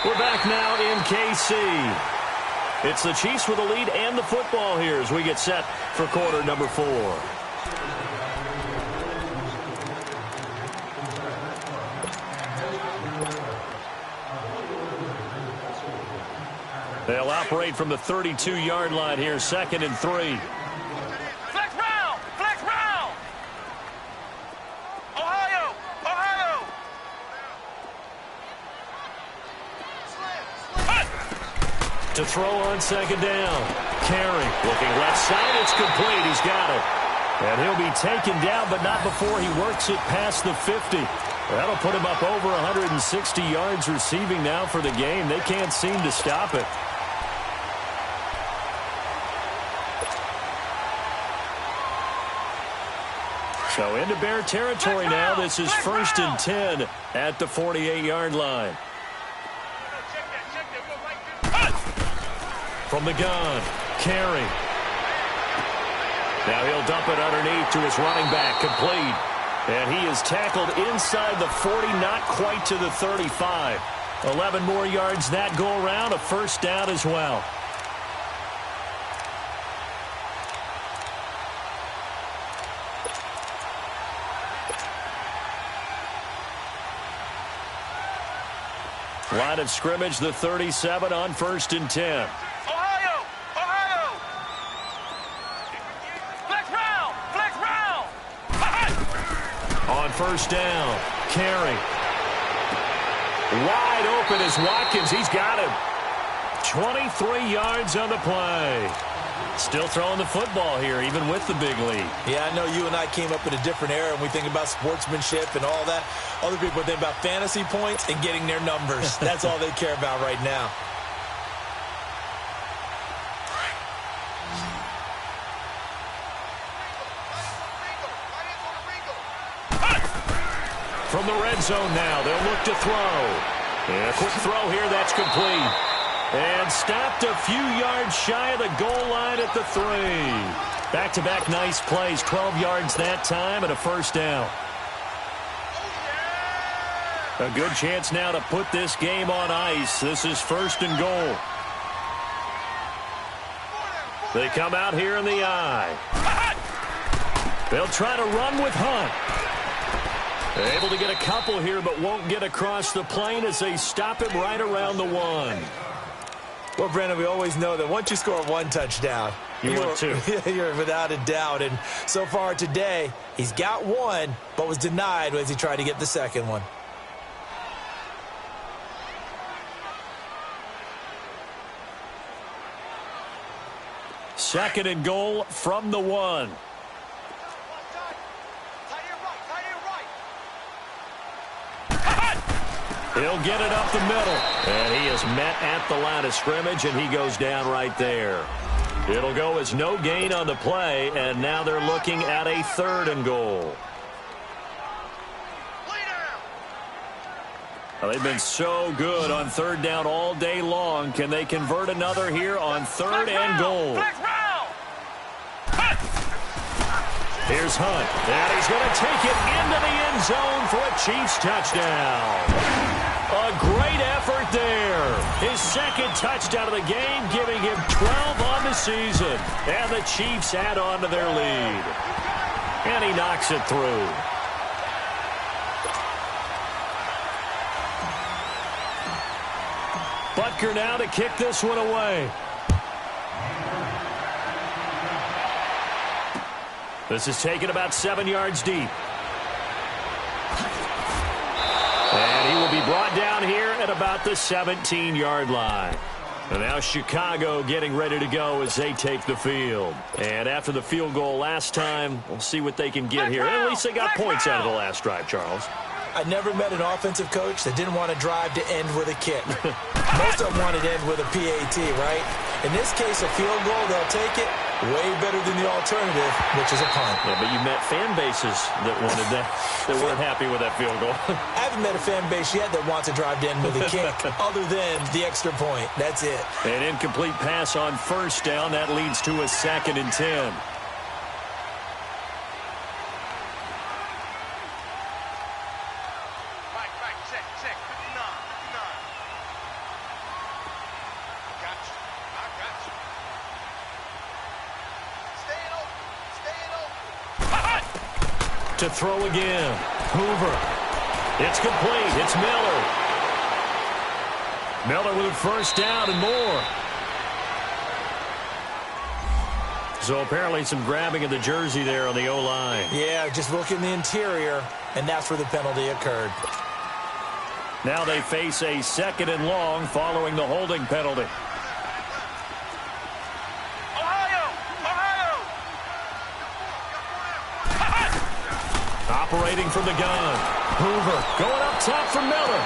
We're back now in KC. It's the Chiefs with the lead and the football here as we get set for quarter number 4. They'll operate from the 32-yard line here, 2nd and 3. Flex round! Flex round! Ohio! Ohio! To throw on 2nd down. Carey looking left side. It's complete. He's got it. And he'll be taken down, but not before he works it past the 50. That'll put him up over 160 yards receiving now for the game. They can't seem to stop it. So into Bear territory now. This is 1st and 10 at the 48-yard line. From the gun, Carey. Now he'll dump it underneath to his running back, complete. And he is tackled inside the 40, not quite to the 35. 11 more yards that go around, a 1st down as well. Line of scrimmage, the 37 on 1st and 10. Ohio! Ohio! Flex round! Flex round! On 1st down, Carey. Wide open is Watkins. He's got him. 23 yards on the play. Still throwing the football here, even with the big lead. Yeah, I know you and I came up in a different era, and we think about sportsmanship and all that. Other people think about fantasy points and getting their numbers. That's all they care about right now. From the red zone now, they'll look to throw. And a quick throw here, that's complete. And stopped a few yards shy of the goal line at the 3. Back-to-back nice plays, 12 yards that time and a 1st down. A good chance now to put this game on ice. This is 1st and goal. They come out here in the eye. They'll try to run with Hunt. Able to get a couple here, but won't get across the plane as they stop him right around the 1. Well, Brandon, we always know that once you score 1 touchdown, you're 2. You're without a doubt. And so far today, he's got 1, but was denied as he tried to get the 2nd one. Second and goal from the 1. He'll get it up the middle. And he is met at the line of scrimmage, and he goes down right there. It'll go as no gain on the play, and now they're looking at a 3rd and goal. Well, they've been so good on 3rd down all day long. Can they convert another here on 3rd and goal? Here's Hunt, and he's going to take it into the end zone for a Chiefs touchdown. A great effort there. His 2nd touchdown of the game, giving him 12 on the season. And the Chiefs add on to their lead. And he knocks it through. Butker now to kick this one away. This is taken about 7 yards deep. And he will be brought down here at about the 17-yard line. And now Chicago getting ready to go as they take the field. And after the field goal last time, we'll see what they can get here. At least they got points out of the last drive, Charles. I never met an offensive coach that didn't want to drive to end with a kick. Most of them wanted to end with a PAT, right? In this case, a field goal, they'll take it. Way better than the alternative, which is a punt. Yeah, but you met fan bases that wanted that, that weren't happy with that field goal. I haven't met a fan base yet that wants to drive to end with a kick, other than the extra point. That's it. An incomplete pass on 1st down. That leads to a 2nd and 10. To throw again. Hoover. It's complete. It's Miller. Miller with a 1st down and more. So apparently some grabbing of the jersey there on the O-line. Yeah, just look in the interior, and that's where the penalty occurred. Now they face a 2nd and long following the holding penalty. Operating from the gun. Hoover going up top for Miller.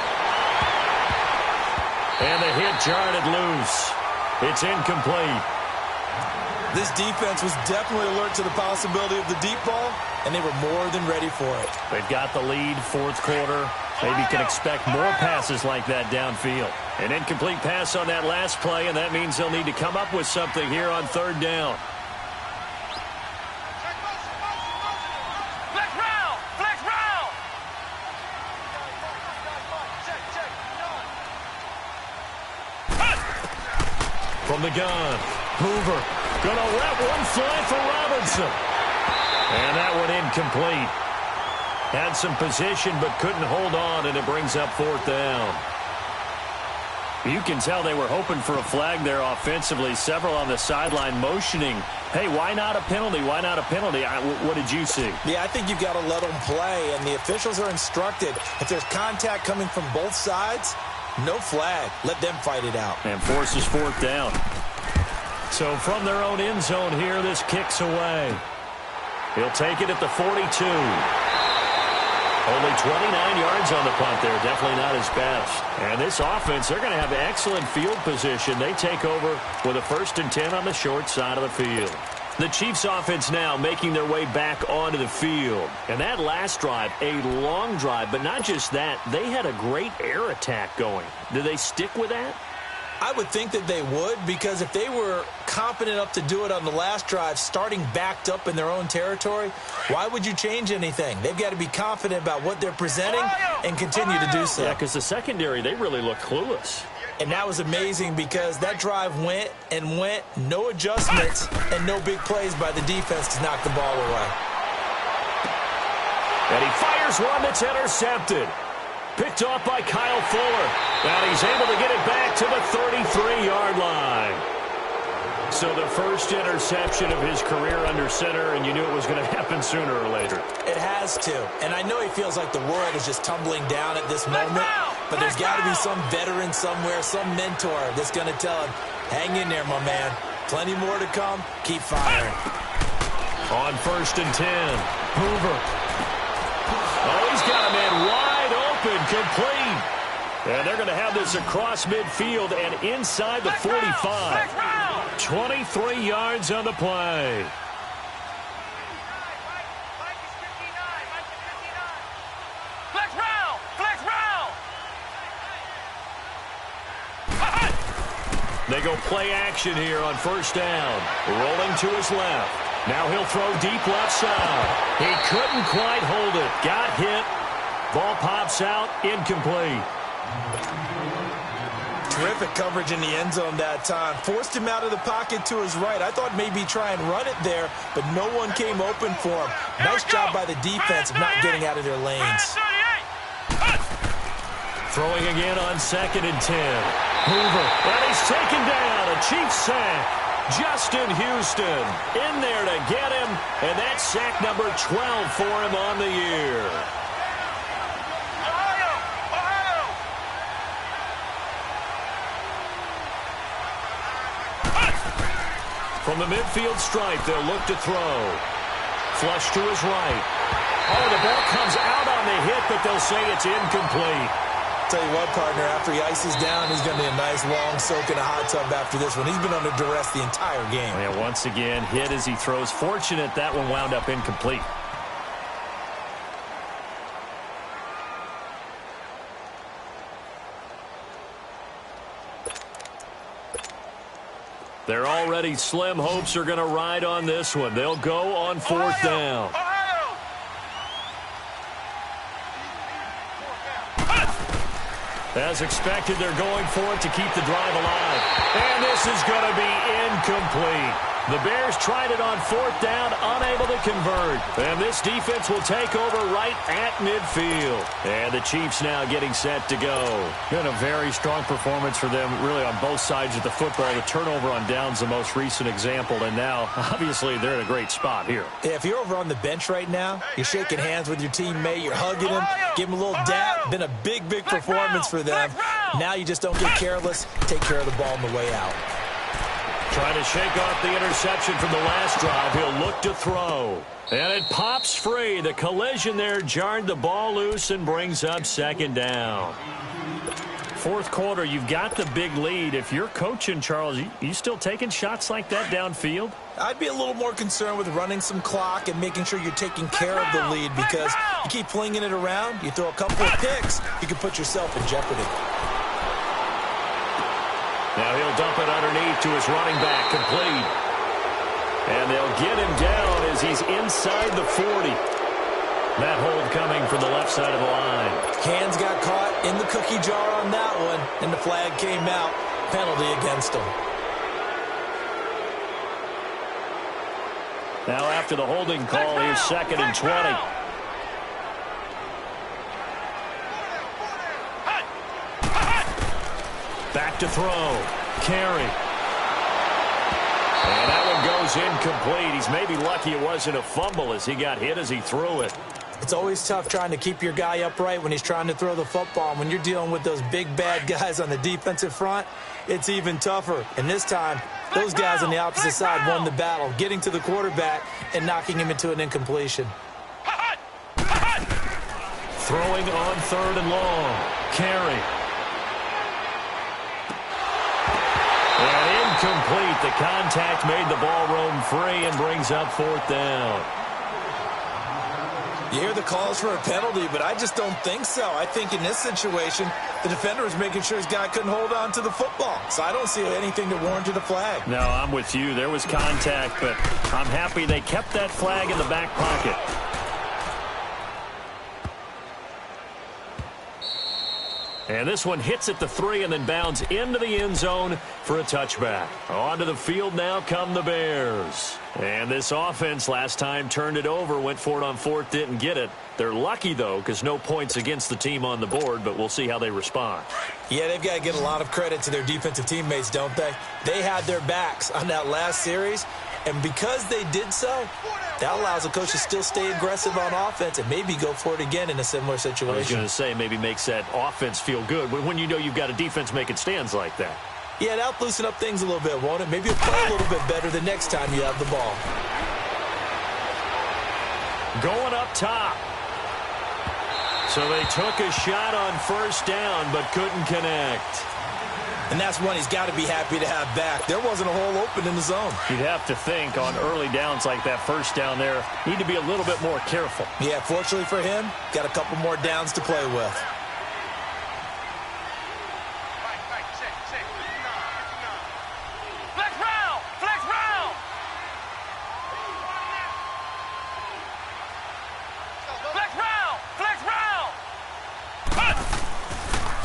And the hit jarred it loose. It's incomplete. This defense was definitely alert to the possibility of the deep ball, and they were more than ready for it. They've got the lead, 4th quarter. Maybe can expect more passes like that downfield. An incomplete pass on that last play, and that means they'll need to come up with something here on 3rd down. From the gun, Hoover going to let one fly for Robinson. And that one incomplete. Had some position but couldn't hold on, and it brings up 4th down. You can tell they were hoping for a flag there offensively. Several on the sideline motioning, hey, why not a penalty? Why not a penalty? What did you see? Yeah, I think you've got to let them play, and the officials are instructed. If there's contact coming from both sides, no flag. Let them fight it out. And forces fourth down. So from their own end zone here, this kicks away. He'll take it at the 42. Only 29 yards on the punt there. Definitely not his best. And this offense, they're going to have excellent field position. They take over with a 1st and 10 on the short side of the field. The Chiefs offense now making their way back onto the field. And that last drive, a long drive, but not just that. They had a great air attack going. Do they stick with that? I would think that they would, because if they were confident enough to do it on the last drive, starting backed up in their own territory, why would you change anything? They've got to be confident about what they're presenting and continue to do so. Yeah, because the secondary, they really look clueless. And that was amazing because that drive went and went, no adjustments, and no big plays by the defense to knock the ball away. And he fires one that's intercepted. Picked off by Kyle Fuller. And he's able to get it back to the 33-yard line. So the first interception of his career under center, and you knew it was going to happen sooner or later. It has to. And I know he feels like the world is just tumbling down at this moment, but there's got to be some veteran somewhere, some mentor that's going to tell him, hang in there, my man. Plenty more to come. Keep firing. On 1st and 10, Hoover. Oh, he's got a man wide open, complete. And they're going to have this across midfield and inside the 45. 23 yards on the play. They go play action here on 1st down. Rolling to his left. Now he'll throw deep left side. He couldn't quite hold it. Got hit. Ball pops out. Incomplete. Terrific coverage in the end zone that time. Forced him out of the pocket to his right. I thought maybe try and run it there, but no one came open for him. Nice job by the defense of not getting out of their lanes. Throwing again on 2nd and 10. Hoover. And he's taken down. A Chiefs sack. Justin Houston in there to get him. And that's sack number 12 for him on the year. From the midfield stripe, they'll look to throw. Flush to his right. Oh, the ball comes out on the hit, but they'll say it's incomplete. Tell you what, partner, after he ices down, he's going to be a nice long soak in a hot tub after this one. He's been under duress the entire game. Yeah, once again, hit as he throws. Fortunate that one wound up incomplete. Their already slim hopes are going to ride on this one. They'll go on 4th down. As expected, they're going for it to keep the drive alive. And this is going to be incomplete. The Bears tried it on 4th down, unable to convert. And this defense will take over right at midfield. And the Chiefs now getting set to go. Been a very strong performance for them, really, on both sides of the football. The turnover on downs, the most recent example. And now, obviously, they're in a great spot here. Yeah, if you're over on the bench right now, you're shaking hands with your teammate, you're hugging him, give him a little dap. Been a big, big performance for them. Now you just don't get careless. Take care of the ball on the way out. Trying to shake off the interception from the last drive. He'll look to throw. And it pops free. The collision there jarred the ball loose and brings up 2nd down. 4th quarter, you've got the big lead. If you're coaching, Charles, you still taking shots like that downfield? I'd be a little more concerned with running some clock and making sure you're taking care of the lead, because you keep flinging it around, you throw a couple of picks, you can put yourself in jeopardy. Now he'll dump it underneath to his running back, complete. And they'll get him down as he's inside the 40. That hold coming from the left side of the line. Hands got caught in the cookie jar on that one, and the flag came out. Penalty against him. Now after the holding call, here's 2nd and 20. Back to throw. Carey. And that one goes incomplete. He's maybe lucky it wasn't a fumble as he got hit as he threw it. It's always tough trying to keep your guy upright when he's trying to throw the football. And when you're dealing with those big, bad guys on the defensive front, it's even tougher. And this time, those guys on the opposite side won the battle, getting to the quarterback and knocking him into an incompletion. Throwing on 3rd and long. Carey. And incomplete. The contact made the ball roam free and brings up 4th down. You hear the calls for a penalty, but I just don't think so. I think in this situation, the defender was making sure his guy couldn't hold on to the football. So I don't see anything that warranted a flag. No, I'm with you. There was contact, but I'm happy they kept that flag in the back pocket. And this one hits at the 3 and then bounds into the end zone for a touchback. Onto the field now come the Bears. And this offense last time turned it over, went for it on 4th, didn't get it. They're lucky, though, because no points against the team on the board, but we'll see how they respond. Yeah, they've got to get a lot of credit to their defensive teammates, don't they? They had their backs on that last series, and because they did so, that allows the coach to still stay aggressive on offense and maybe go for it again in a similar situation. I was going to say maybe makes that offense feel good when you know you've got a defense making stands like that. Yeah, that'll loosen up things a little bit, won't it? Maybe you'll play a little bit better the next time you have the ball. Going up top. So they took a shot on 1st down but couldn't connect. And that's one he's got to be happy to have back. There wasn't a hole open in the zone. You'd have to think on early downs like that 1st down there, need to be a little bit more careful. Yeah, fortunately for him, got a couple more downs to play with.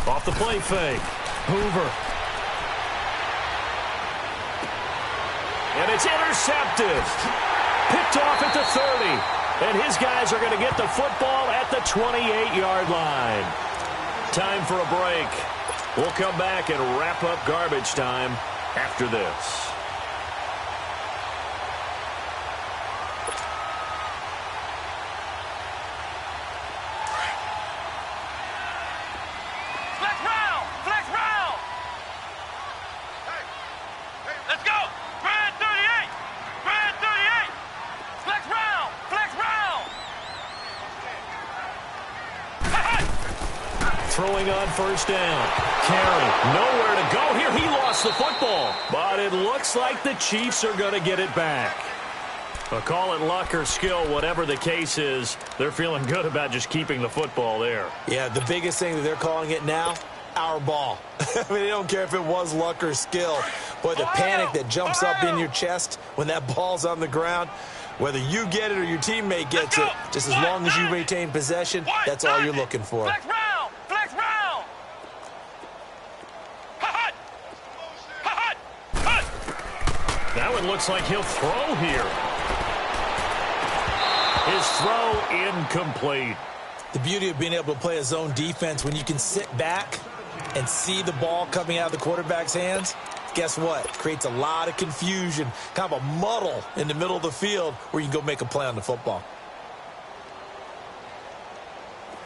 Off the play fake. Hoover. And it's intercepted. Picked off at the 30. And his guys are going to get the football at the 28-yard line. Time for a break. We'll come back and wrap up garbage time after this. Throwing on 1st down. Carey, nowhere to go here. He lost the football. But it looks like the Chiefs are going to get it back. But call it luck or skill, whatever the case is, they're feeling good about just keeping the football there. Yeah, the biggest thing that they're calling it now, our ball. I mean, they don't care if it was luck or skill. Boy, the panic that jumps up in your chest when that ball's on the ground, whether you get it or your teammate gets it, just as long as you retain possession, that's all you're looking for. That one looks like he'll throw here. His throw incomplete. The beauty of being able to play a zone defense when you can sit back and see the ball coming out of the quarterback's hands, guess what? Creates a lot of confusion, kind of a muddle in the middle of the field where you can go make a play on the football.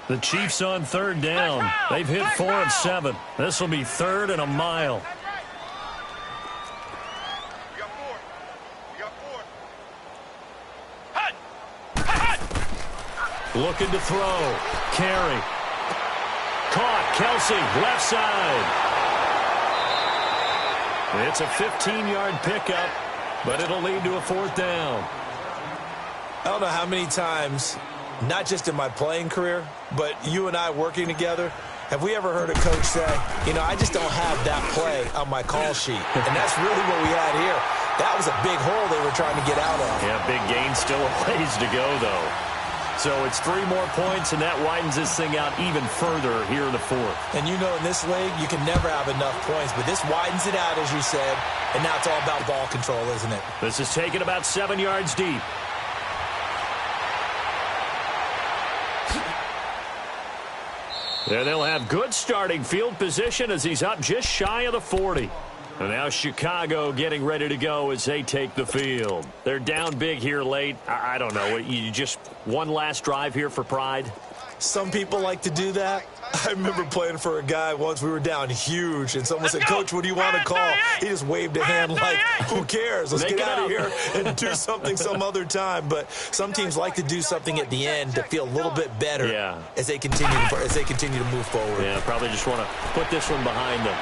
The Chiefs on 3rd down. They've hit 4 of 7. This will be 3rd and a mile. Looking to throw. Carey. Caught. Kelsey, left side. It's a 15-yard pickup, but it'll lead to a 4th down. I don't know how many times, not just in my playing career, but you and I working together, have we ever heard a coach say, you know, I just don't have that play on my call sheet. And that's really what we had here. That was a big hole they were trying to get out of. Yeah, big gain, still a ways to go, though. So it's 3 more points, and that widens this thing out even further here in the 4th. And you know in this league, you can never have enough points, but this widens it out, as you said, and now it's all about ball control, isn't it? This is taken about 7 yards deep. There they'll have good starting field position as he's up just shy of the 40. And now Chicago getting ready to go as they take the field. They're down big here late. I don't know. You just one last drive here for pride? Some people like to do that. I remember playing for a guy once. We were down huge, and someone said, Coach, what do you want to call? He just waved a hand like, who cares? Let's get out of here and do something some other time. But some teams like to do something at the end to feel a little bit better as they continue to move forward. Yeah, probably just want to put this one behind them.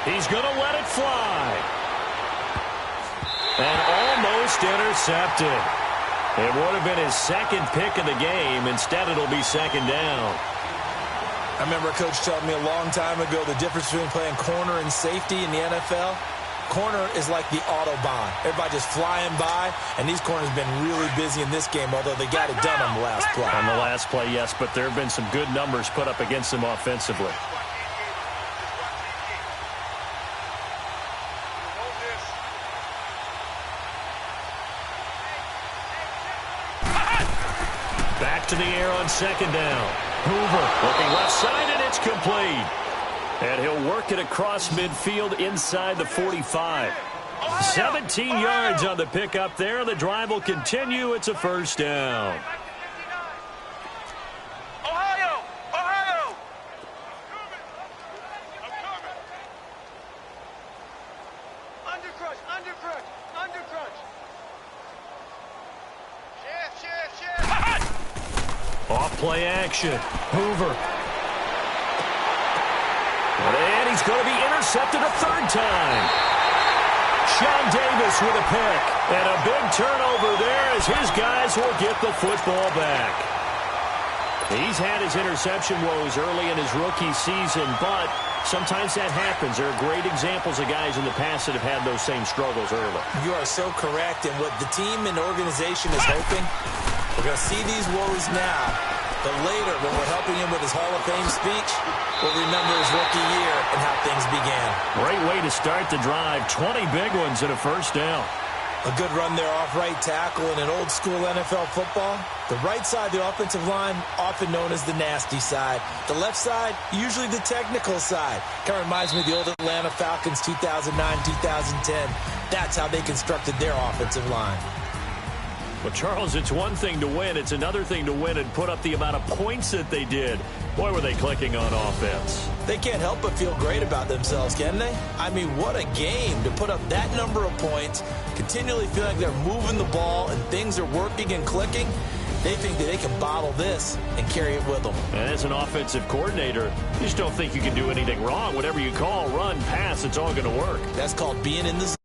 He's going to let it fly. And almost intercepted. It would have been his second pick of the game. Instead, it'll be second down. I remember a coach telling me a long time ago the difference between playing corner and safety in the NFL. Corner is like the Autobahn. Everybody just flying by, and these corners have been really busy in this game, although they got it done on the last play. On the last play, yes, but there have been some good numbers put up against them offensively. Back to the air on second down. Hoover looking left side, and it's complete. And he'll work it across midfield inside the 45. 17 yards on the pickup there. The drive will continue. It's a first down. Ohio! Ohio! Undercrush, undercrush, undercrush. Shift. Off play action. Hoover. And he's going to be intercepted a third time. Sean Davis with a pick. And a big turnover there as his guys will get the football back. He's had his interception woes early in his rookie season, but sometimes that happens. There are great examples of guys in the past that have had those same struggles early. You are so correct. And what the team and organization is hoping, we're going to see these woes now, but later when we're helping him with his Hall of Fame speech, we'll remember his rookie year and how things began. Great way to start the drive. 20 big ones and a first down. A good run there off right tackle in an old-school NFL football. The right side, the offensive line, often known as the nasty side. The left side, usually the technical side. Kind of reminds me of the old Atlanta Falcons 2009, 2010. That's how they constructed their offensive line. Well, Charles, it's one thing to win. It's another thing to win and put up the amount of points that they did. Boy, were they clicking on offense. They can't help but feel great about themselves, can they? I mean, what a game to put up that number of points, continually feel like they're moving the ball and things are working and clicking. They think that they can bottle this and carry it with them. And as an offensive coordinator, you just don't think you can do anything wrong. Whatever you call, run, pass, it's all going to work. That's called being in the zone.